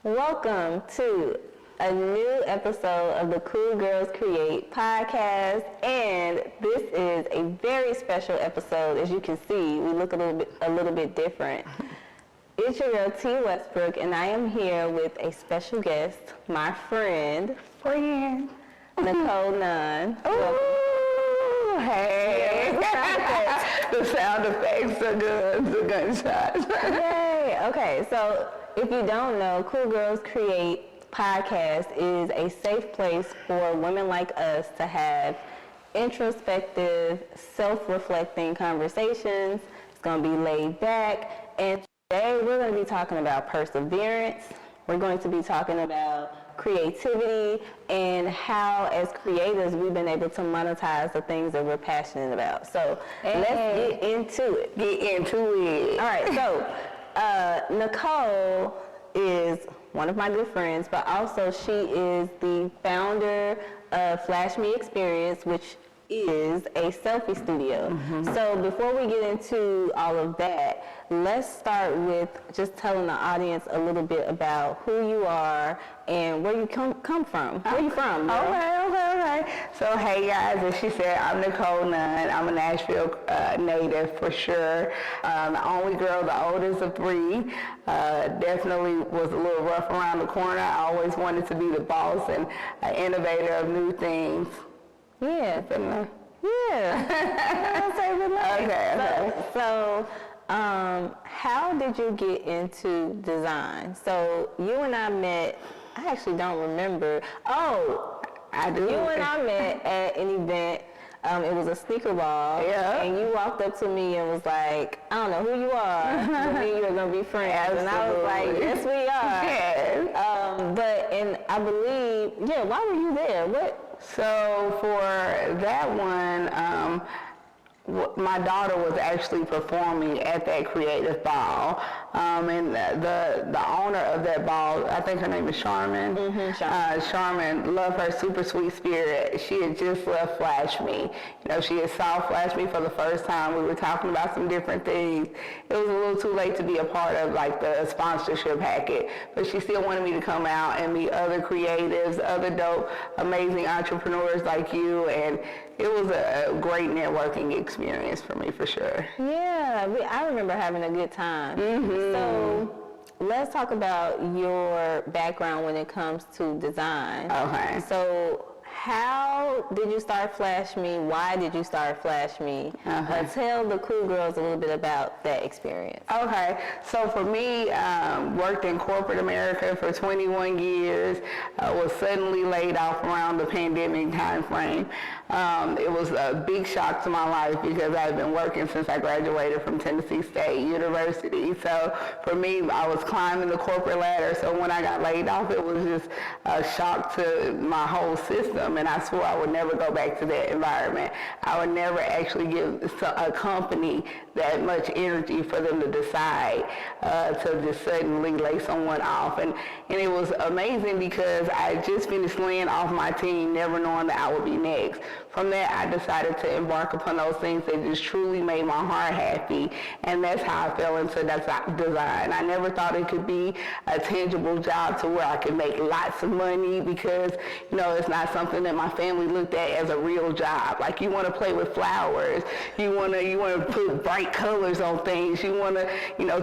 Welcome to a new episode of the Cool Girls Create podcast, and this is a very special episode. As you can see, we look a little bit different. It's your girl T Westbrook, and I am here with a special guest, my friend, Nichole Nunn. Ooh, hey! The sound effects are good. The gunshots. Yay! Okay, so if you don't know, Cool Girls Create podcast is a safe place for women like us to have introspective, self-reflecting conversations. It's going to be laid back, and today we're going to be talking about perseverance. We're going to be talking about creativity and how, as creators, we've been able to monetize the things that we're passionate about. So let's get into it. All right, so Nichole is one of my good friends, but also she is the founder of Flash Me Experience, which is a selfie studio. Mm-hmm. So before we get into all of that, let's start with just telling the audience a little bit about who you are and where you come from. Where you from, girl? Okay. So, hey guys, as she said, I'm Nichole Nunn. I'm a Nashville native for sure. The only girl, the oldest of three. Definitely was a little rough around the corner. I always wanted to be the boss and an innovator of new things. Yeah. Okay. So, how did you get into design? So you and I met, I actually don't remember. Oh, I do. You and I met at an event. It was a sneaker ball. Yeah. And you walked up to me and was like, I don't know who you are, but me and you are going to be friends. Absolutely. And I was like, yes, we are. Yes. And I believe, why were you there? So for that one, my daughter was actually performing at that creative ball, and the owner of that ball, I think her name is Charmin. Mm-hmm, Charmin, love her super sweet spirit. She had just left Flash Me. She had saw Flash Me for the first time. We were talking about some different things. It was a little too late to be a part of like the sponsorship packet, but she still wanted me to come out and meet other creatives, other dope, amazing entrepreneurs like you, and it was a great networking experience for me, for sure. Yeah, I remember having a good time. Mm-hmm. So let's talk about your background when it comes to design. Okay. So how did you start Flash Me? Why did you start Flash Me? Tell the cool girls a little bit about that experience. Okay, so for me, worked in corporate America for 21 years, was suddenly laid off around the pandemic time frame. It was a big shock to my life because I've been working since I graduated from Tennessee State University. So for me, I was climbing the corporate ladder. So when I got laid off, it was just a shock to my whole system. And I swore I would never go back to that environment. I would never actually give a company that much energy for them to decide to just suddenly lay someone off. And it was amazing because I just finished laying off my team, never knowing that I would be next. From that, I decided to embark upon those things that just truly made my heart happy, and that's how I fell into design. I never thought it could be a tangible job to where I could make lots of money because, it's not something that my family looked at as a real job. Like, you want to play with flowers, you want to put bright colors on things, you want to,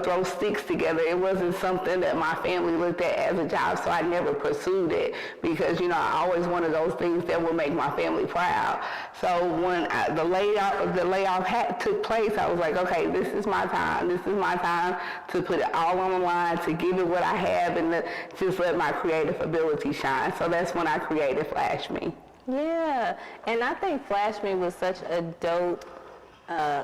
throw sticks together. It wasn't something that my family looked at as a job, so I never pursued it because, I always wanted those things that would make my family proud. So when the layoff took place, I was like, okay, this is my time. This is my time to put it all on the line, to give it what I have, and to just let my creative ability shine. So that's when I created Flash Me. Yeah, and I think Flash Me was such a dope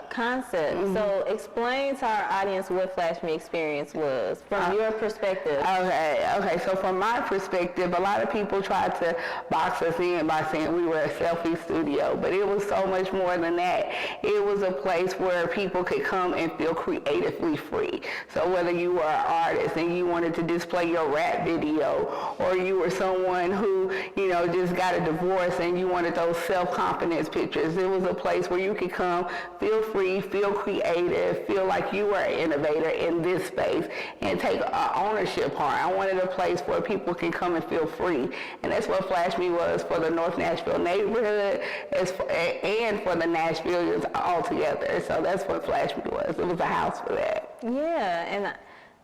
concept. Mm-hmm. So explain to our audience what Flash Me Experience was from your perspective. Okay. So from my perspective, a lot of people tried to box us in by saying we were a selfie studio, but it was so much more than that. It was a place where people could come and feel creatively free. So whether you were an artist and you wanted to display your rap video, or you were someone who, just got a divorce and you wanted those self-confidence pictures, it was a place where you could come, feel free, feel creative, feel like you are an innovator in this space, and take ownership part. I wanted a place where people can come and feel free, and that's what Flash Me was for the North Nashville neighborhood and for the Nashvillians all together. So that's what Flash Me was. It was a house for that. Yeah, and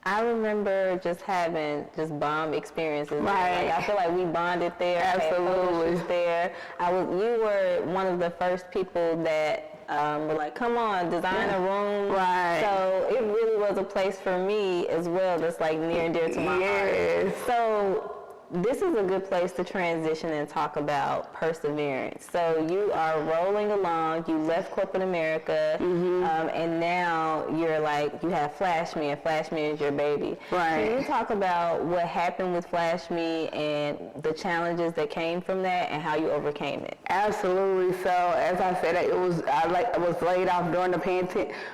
I remember just having bomb experiences. Right. Like, I feel like we bonded there. Absolutely. There. You were one of the first people that were like, come on, design a room. Right. So it really was a place for me as well that's like near and dear to my heart. So this is a good place to transition and talk about perseverance. So you are rolling along, you left corporate America, and now you're like, you have Flash Me, and Flash Me is your baby. Right. Can you talk about what happened with Flash Me and the challenges that came from that and how you overcame it? Absolutely. So as I said, I was laid off during the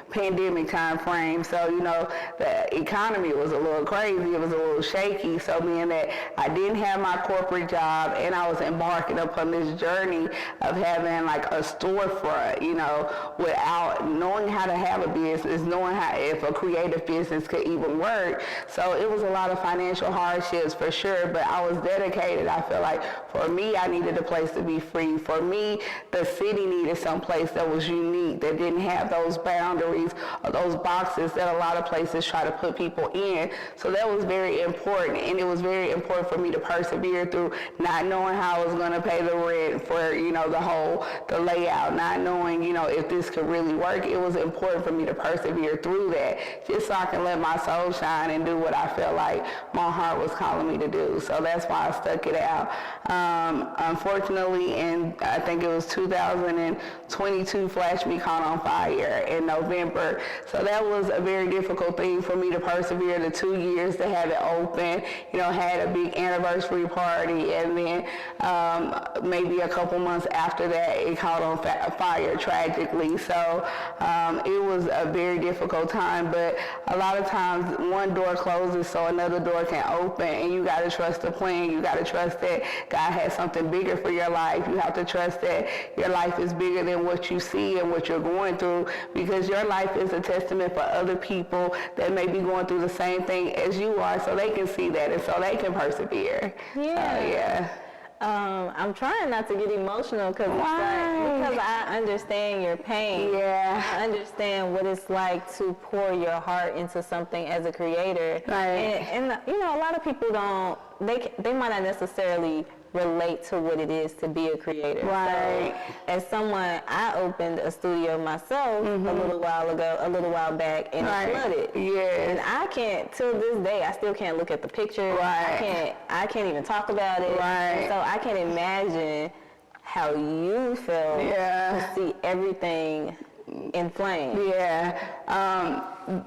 pandemic time frame. So, you know, the economy was a little crazy. It was a little shaky. So being that I didn't have my corporate job and I was embarking upon this journey of having like a storefront, you know, without knowing how to have a business, knowing how if a creative business could even work. So it was a lot of financial hardships for sure, but I was dedicated. I feel like for me, I needed a place to be free. For me, the city needed some place that was unique, that didn't have those boundaries or those boxes that a lot of places try to put people in. So that was very important, and it was very important for me to persevere through not knowing how I was going to pay the rent for, you know, the layout, not knowing, you know, if this could really work. It was important for me to persevere through that just so I can let my soul shine and do what I felt like my heart was calling me to do. So that's why I stuck it out. Unfortunately, I think it was 2022, Flash Me caught on fire in November. So that was a very difficult thing for me to persevere the 2 years to have it open. You know, had a big anniversary party, and then maybe a couple months after that, it caught on fire tragically. So it was a very difficult time, but a lot of times one door closes so another door can open, and you got to trust the plan. You got to trust that God has something bigger for your life. You have to trust that your life is bigger than what you see and what you're going through, because your life is a testament for other people that may be going through the same thing as you are, so they can see that and so they can persevere. Yeah. I'm trying not to get emotional because I understand your pain. Yeah. I understand what it's like to pour your heart into something as a creator. Right. And you know, a lot of people they might not necessarily relate to what it is to be a creator. Right. So, as someone, I opened a studio myself a little while back, and it flooded. Yeah. And I can't, till this day, I still can't look at the picture. Right. I can't even talk about it. Right. And so I can imagine how you felt to see everything in flames. Yeah.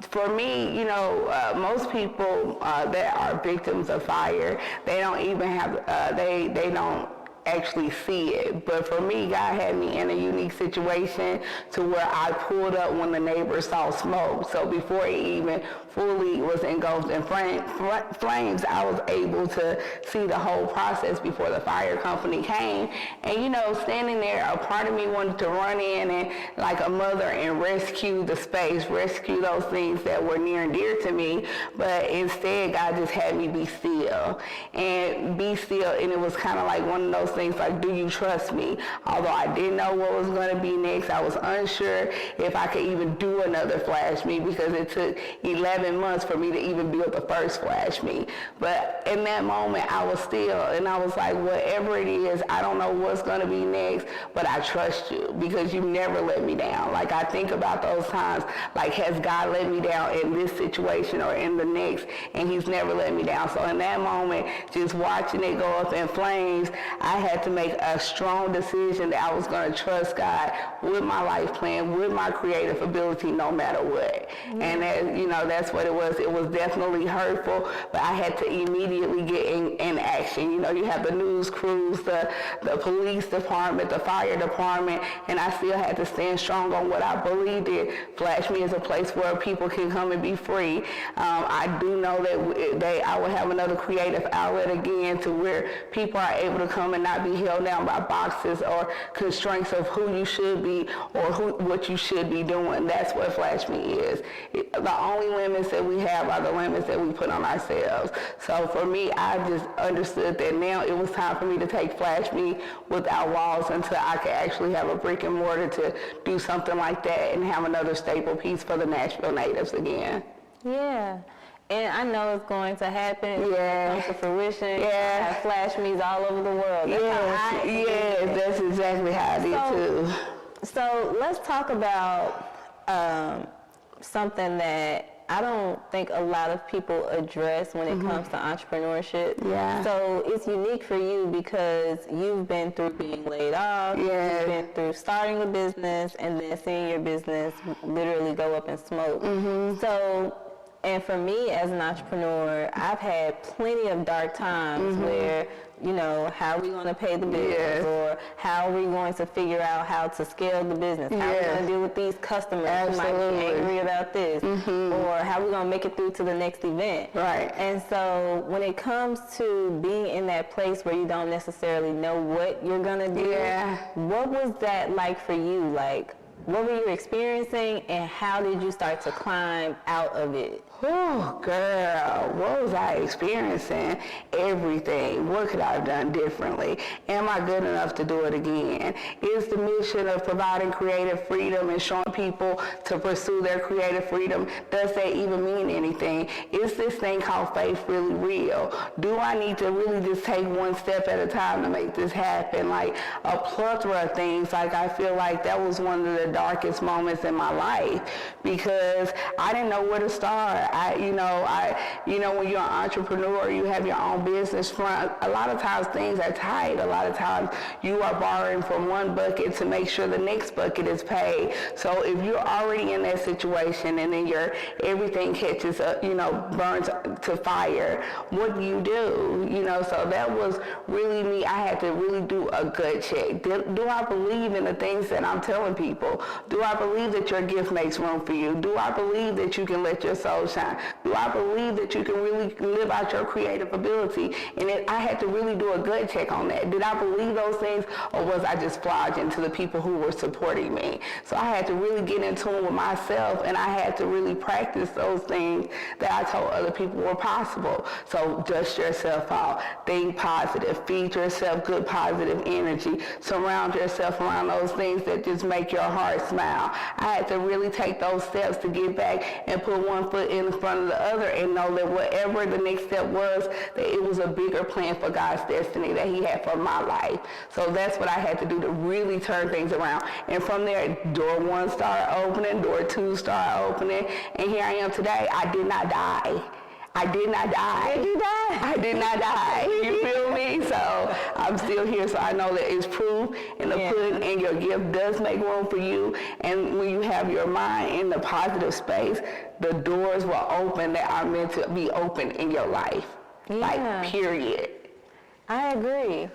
For me, you know, most people that are victims of fire, they don't even have, they don't actually see it. But for me, God had me in a unique situation to where I pulled up when the neighbors saw smoke. So before it even fully was engulfed in flames, I was able to see the whole process before the fire company came. And you know, standing there, a part of me wanted to run in and like a mother and rescue the space, rescue those things that were near and dear to me. But instead, God just had me be still. And it was kind of like one of those things like, do you trust me? Although I didn't know what was going to be next, I was unsure if I could even do another Flash Me, because it took 11 months for me to even build the first Flash Me. But in that moment, I was still, and I was like, whatever it is, I don't know what's going to be next, but I trust you because you never let me down. Like, I think about those times, like, has God let me down in this situation or in the next? And he's never let me down. So in that moment, just watching it go up in flames, I had to make a strong decision that I was going to trust God with my life plan, with my creative ability, no matter what. Mm-hmm. And that, you know, that's what it was. It was definitely hurtful, but I had to immediately get in action. You know, you have the news crews, the police department, the fire department, and I still had to stand strong on what I believed in. Flash Me is a place where people can come and be free. I do know that I will have another creative outlet again to where people are able to come and not not be held down by boxes or constraints of who you should be or what you should be doing. That's what Flash Me is. The only limits that we have are the limits that we put on ourselves. So for me, I just understood that now it was time for me to take Flash Me without walls until I could actually have a brick and mortar to do something like that and have another staple piece for the Nashville natives again. Yeah. And I know it's going to happen. Yeah. Come to fruition. Yeah. Have Flash Me's all over the world. Yes, that's exactly how I did too. So let's talk about something that I don't think a lot of people address when it comes to entrepreneurship. Yeah. So it's unique for you because you've been through being laid off. Yeah. You've been through starting a business and then seeing your business literally go up in smoke. So, and for me as an entrepreneur, I've had plenty of dark times where, you know, how are we going to pay the bills? Yes. Or how are we going to figure out how to scale the business? How are we going to deal with these customers who might be angry about this? Or how are we going to make it through to the next event? Right. And so when it comes to being in that place where you don't necessarily know what you're going to do, what was that like for you? Like, what were you experiencing and how did you start to climb out of it? Oh, girl, what was I experiencing? Everything. What could I have done differently? Am I good enough to do it again? Is the mission of providing creative freedom and showing people to pursue their creative freedom, does that even mean anything? Is this thing called faith really real? Do I need to really just take one step at a time to make this happen? Like a plethora of things. Like I feel like that was one of the darkest moments in my life because I didn't know where to start. When you're an entrepreneur, you have your own business front. A lot of times things are tight. A lot of times you are borrowing from one bucket to make sure the next bucket is paid. So if you're already in that situation and then everything catches up, burns to fire, what do you do? So that was really me. I had to really do a gut check. Do I believe in the things that I'm telling people? Do I believe that your gift makes room for you? Do I believe that you can let your soul shine? Do I believe that you can really live out your creative ability? And I had to really do a gut check on that. Did I believe those things or was I just flogging to the people who were supporting me? So I had to really get in tune with myself and I had to really practice those things that I told other people were possible. So dust yourself out, think positive, feed yourself good positive energy, surround yourself around those things that just make your heart smile. I had to really take those steps to get back and put one foot in front of the other and know that whatever the next step was, that it was a bigger plan for God's destiny that he had for my life. So that's what I had to do to really turn things around. And from there, door one started opening, door two started opening, and here I am today. I did not die. I did not die. Did you die? I did not die. You feel me? So I'm still here, so I know that it's proof in the pudding and your gift does make room for you. And when you have your mind in the positive space, the doors will open that are meant to be open in your life. Yeah. Like, period. I agree.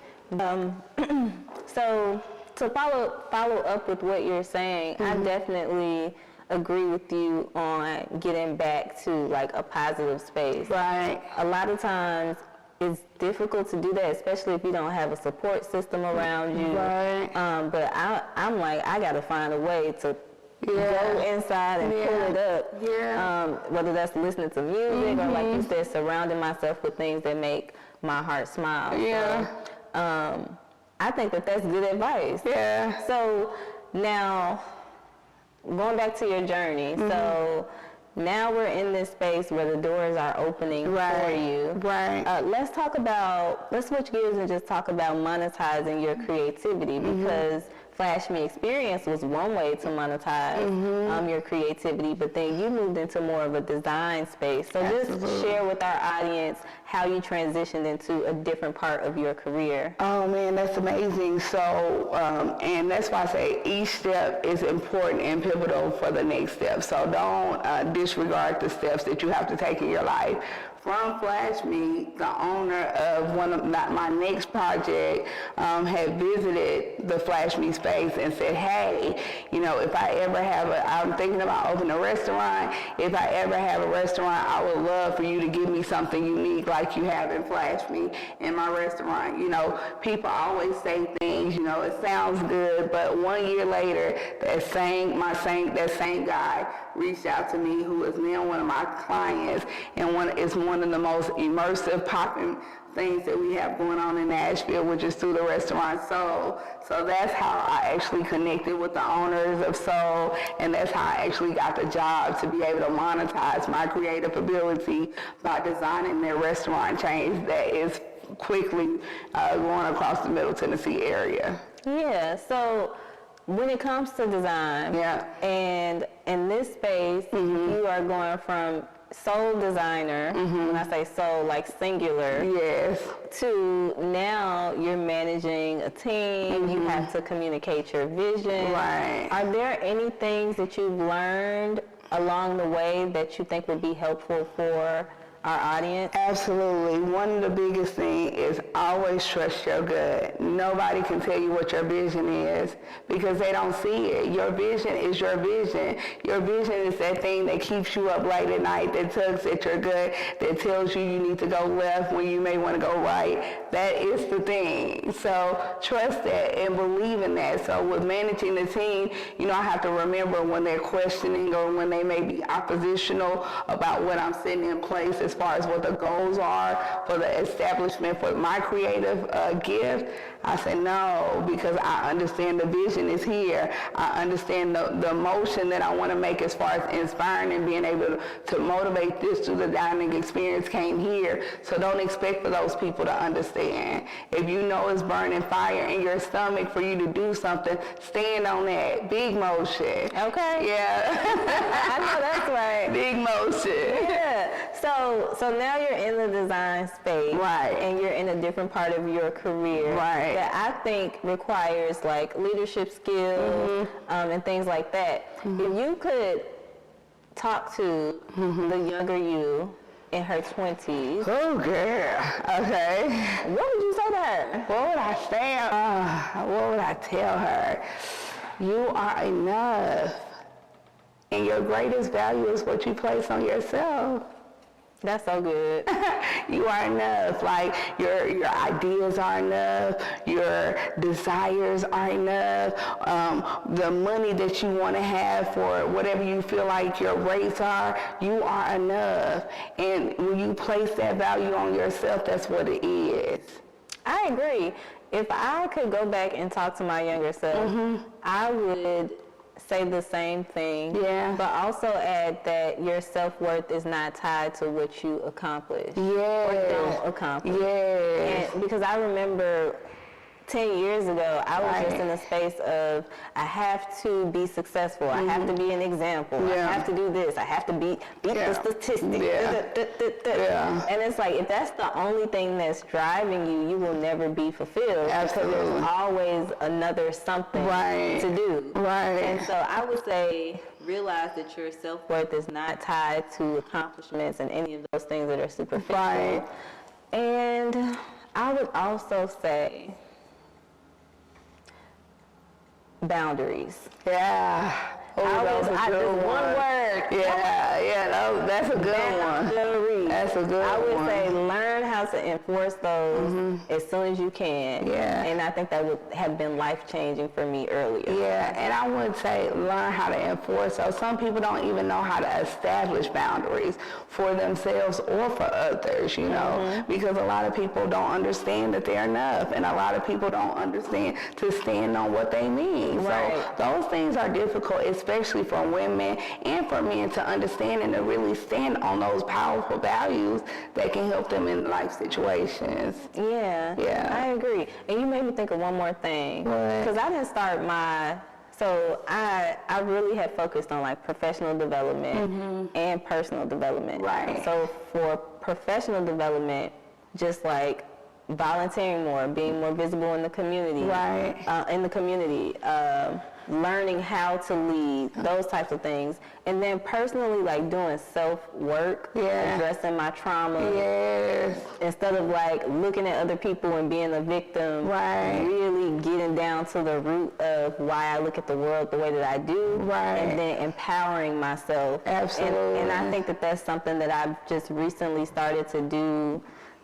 So to follow up with what you're saying, I definitely agree with you on getting back to like a positive space. Right. A lot of times it's difficult to do that, especially if you don't have a support system around you. Right. But I'm like, I got to find a way to go inside and pull it up. Yeah. Whether that's listening to music or like you said, surrounding myself with things that make my heart smile. Yeah. So, I think that's good advice. Yeah. So now, going back to your journey, so now we're in this space where the doors are opening for you. Right. Let's switch gears and just talk about monetizing your creativity because Flash Me Experience was one way to monetize your creativity, but then you moved into more of a design space. So just share with our audience how you transitioned into a different part of your career. Oh man, that's amazing. So, and that's why I say each step is important and pivotal for the next step. So don't disregard the steps that you have to take in your life. from Flash Me, the owner of my next project had visited the Flash Me space and said, hey, you know, if I ever I'm thinking about opening a restaurant. If I ever have a restaurant, I would love for you to give me something unique like you have in Flash Me in my restaurant. You know, people always say things, you know, it sounds good, but 1 year later, that same guy reached out to me, who is now one of my clients, and is one of the most immersive popping things that we have going on in Nashville, which is through the restaurant Soul. So that's how I actually connected with the owners of Soul, and that's how I actually got the job to be able to monetize my creative ability by designing their restaurant chains that is quickly going across the Middle Tennessee area. Yeah, so when it comes to design, and in this space, you are going from sole designer, when I say sole, like singular, to now you're managing a team, you have to communicate your vision. Right. Are there any things that you've learned along the way that you think would be helpful for our audience? Absolutely. One of the biggest things is always trust your gut. Nobody can tell you what your vision is because they don't see it. Your vision is your vision. Your vision is that thing that keeps you up late at night, that tugs at your gut, that tells you you need to go left when you may want to go right. That is the thing. So trust that and believe in that. So with managing the team, you know, I have to remember when they're questioning or when they may be oppositional about what I'm setting in place as far as what the goals are for the establishment for my creative gift. I say no, because I understand the vision is here. I understand the motion that I want to make as far as inspiring and being able to motivate this through the dining experience came here. So don't expect for those people to understand. If you know it's burning fire in your stomach for you to do something, stand on that. Big motion. Okay. Yeah. I know that's right. Big motion. Yeah. So now you're in the design space. Right. And you're in a different part of your career. Right. That I think requires like leadership skills and things like that. If you could talk to the younger you in her 20s. Oh, girl. Okay. What would you say to her? What would I say? What would I tell her? You are enough. And your greatest value is what you place on yourself. That's so good. You are enough. Like your ideas are enough. Your desires are enough. The money that you want to have for whatever you feel like your rates are, you are enough. And when you place that value on yourself, that's what it is. I agree. If I could go back and talk to my younger self, I would say the same thing, but also add that your self-worth is not tied to what you accomplish or don't accomplish. And because I remember 10 years ago, I was just in a space of, I have to be successful. I have to be an example. I have to do this. I have to beat the statistics. And it's like, if that's the only thing that's driving you, you will never be fulfilled. Absolutely. Because there's always another something to do. And so I would say, realize that your self-worth is not tied to accomplishments and any of those things that are superficial. And I would also say, boundaries. That's a good one. One word. That's a good one. That's a good one. I would say learn how to enforce those as soon as you can. And I think that would have been life-changing for me earlier. And I would say learn how to enforce those. Some people don't even know how to establish boundaries for themselves or for others, you know, because a lot of people don't understand that they're enough, and a lot of people don't understand to stand on what they mean. So those things are difficult, especially for women and for men to understand and to really stand on those powerful values that can help them in life situations. I agree. And you made me think of one more thing. Because I didn't start so I really have focused on like professional development and personal development. So for professional development, just like volunteering more, being more visible in the community, Right. Learning how to lead, those types of things, and then personally, like doing self-work, Yeah. addressing my trauma, Yes. instead of like looking at other people and being a victim, Right. really getting down to the root of why I look at the world the way that I do, Right. and then empowering myself. Absolutely. And I think that that's something that I've just recently started to do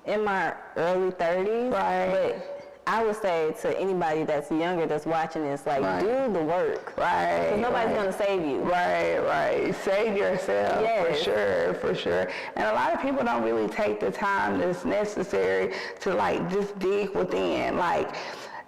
in my early 30s. Right. But I would say to anybody that's younger that's watching this, like, Right. do the work. Right. Because nobody's going to save you. Right. Save yourself. Yes. For sure. And a lot of people don't really take the time that's necessary to like just dig within. Like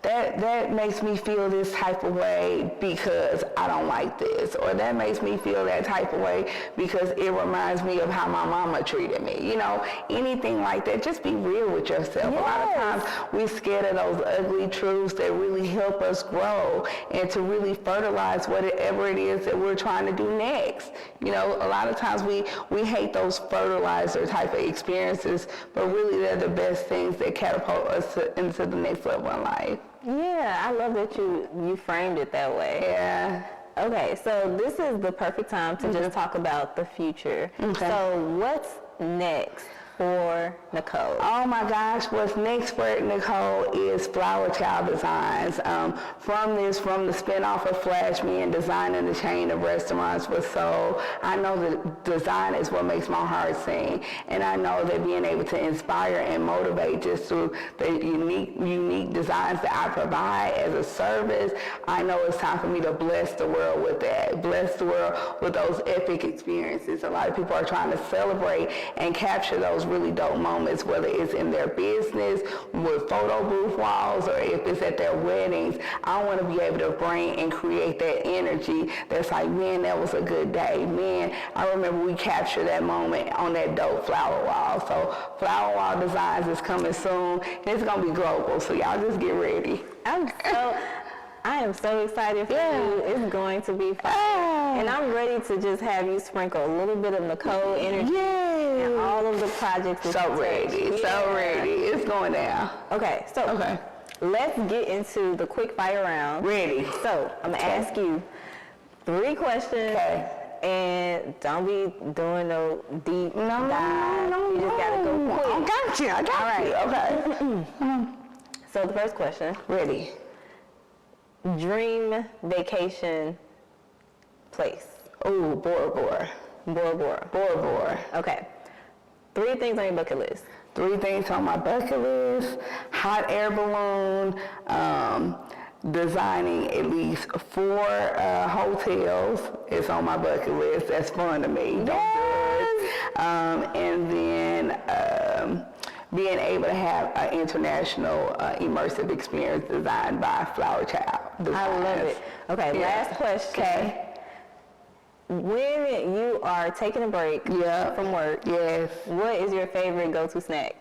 that makes me feel this type of way because I don't like this, or that makes me feel that type of way because it reminds me of how my mama treated me. You know, anything like that. Just be real with yourself. Yes. A lot of times we're scared of those ugly truths that really help us grow and to really fertilize whatever it is that we're trying to do next. You know, a lot of times we hate those fertilizer type of experiences, but really they're the best things that catapult us into the next level in life. Yeah, I love that you framed it that way. Yeah. Okay, so this is the perfect time to just talk about the future. Okay. So what's next for Nichole? Oh my gosh, what's next for Nichole is Flower Child Designs. From the spinoff of Flash Me and designing the chain of restaurants with soul, I know that design is what makes my heart sing. And I know that being able to inspire and motivate just through the unique designs that I provide as a service, I know it's time for me to bless the world with that. Bless the world with those epic experiences. A lot of people are trying to celebrate and capture those really dope moments, whether it's in their business, with photo booth walls, or if it's at their weddings. I want to be able to bring and create that energy that's like, man, that was a good day. Man, I remember we captured that moment on that dope flower wall. So Flower Wall Designs is coming soon. It's going to be global, so y'all just get ready. I am so excited for you. It's going to be fun. And I'm ready to just have you sprinkle a little bit of Nichole energy and all of the projects that So you ready, touch. so ready. It's going down. Okay, so let's get into the quick fire round. Ready. So I'm going to ask you 3 questions. Okay. And don't be doing no deep dive. No. You just got to go quick. I got you. Okay. So the first question. Ready. Dream vacation place. Ooh, Bora Bora. Bora Bora. Bora Bora. Okay. 3 things on your bucket list. 3 things on my bucket list: hot air balloon, designing at least 4 hotels is on my bucket list. That's fun to me. And then being able to have an international immersive experience designed by Flower Child Designs. I love it. Okay, last question. Okay. When you are taking a break from work, what is your favorite go-to snack?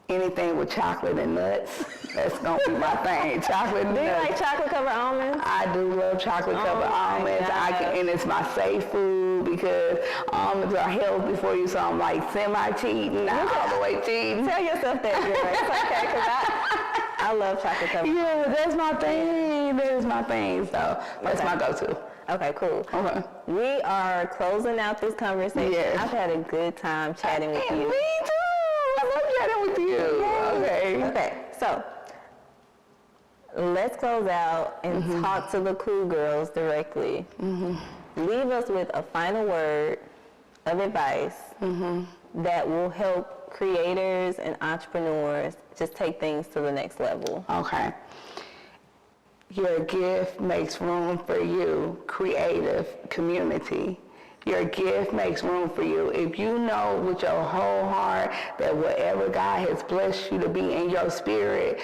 Anything with chocolate and nuts, that's going to be my thing. Chocolate and Do you nuts. like chocolate covered almonds? I do love chocolate covered my almonds. God. And it's my safe food because almonds are healthy for you, so I'm like semi-cheating, not all the way cheating. Tell yourself that, girl. It's okay, because I love chocolate covered. Yeah, that's my thing. That is my thing. So that's my go-to. Okay, cool. Okay. We are closing out this conversation. Yes. I've had a good time chatting with you. Me too. I love chatting with you. Yay. Okay, so let's close out and talk to the cool girls directly. Leave us with a final word of advice that will help creators and entrepreneurs just take things to the next level. Okay. Your gift makes room for you, creative community. Your gift makes room for you. If you know with your whole heart that whatever God has blessed you to be in your spirit,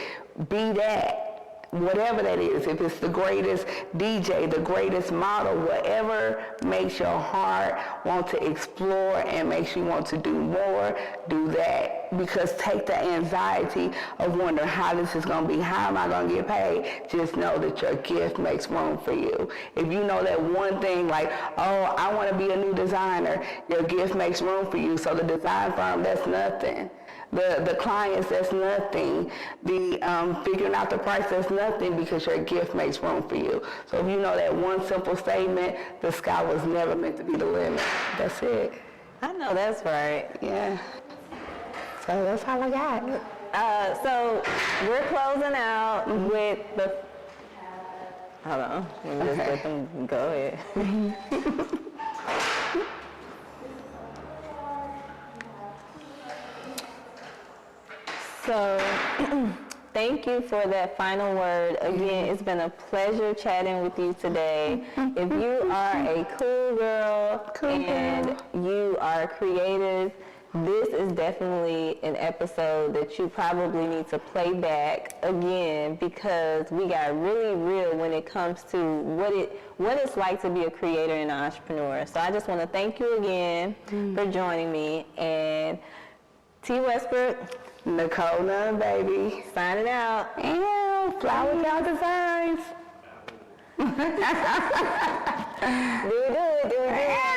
be that. Whatever that is, if it's the greatest DJ, the greatest model, whatever makes your heart want to explore and makes you want to do more, do that. Because take the anxiety of wondering how this is going to be, how am I going to get paid? Just know that your gift makes room for you. If you know that one thing like, oh, I want to be a new designer, your gift makes room for you. So the design firm, that's nothing. The clients, that's nothing. The figuring out the price, that's nothing, because your gift makes room for you. So if you know that one simple statement, the sky was never meant to be the limit. That's it. I know that's right. Yeah. So that's all I got. So we're closing out with the. Hold on. Let me just let them go ahead. So, thank you for that final word. Again, it's been a pleasure chatting with you today. If you are a cool girl and you are creative, this is definitely an episode that you probably need to play back again, because we got really real when it comes to what it's like to be a creator and an entrepreneur. So I just want to thank you again for joining me. And T. Westbrook, Nichole Nunn, baby. signing out. And Flower Cow Designs. Do we do it?